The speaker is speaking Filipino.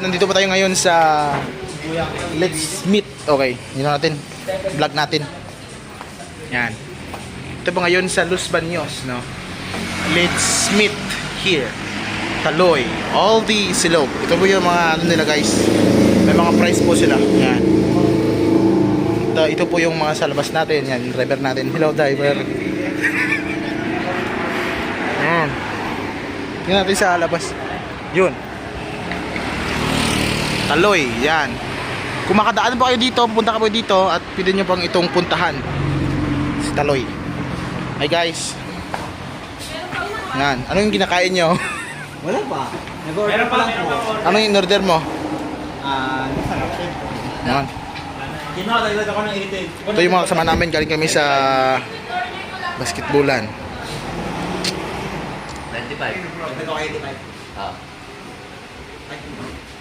nandito pa tayo ngayon sa Let's Meet. Okay, yun natin. Vlog natin. Yan. Ito po ngayon sa Los Baños, no? Let's meet here. Taloy. Aldi Silog. Ito po yung mga ano nila, guys. May mga price po sila. Yan. Ito po yung mga sa labas natin. Yan, yung driver natin. Hello, driver. Yan. Tingnan natin sa labas. Yun. Taloy. Yan. Kung makadaan po kayo dito, pupunta ka po dito at pwede nyo pang itong puntahan. Si Taloy. Hi guys. Yan. Ano yung kinakain nyo? Wala pa. Nag-order pa lang po. Ano yung in-order mo? Nasarap din. Yan. Kinakadagdag ako ng 80. Ito yung mga kasama namin. Galing kami sa basketballan. 95. Dagdag ako 85.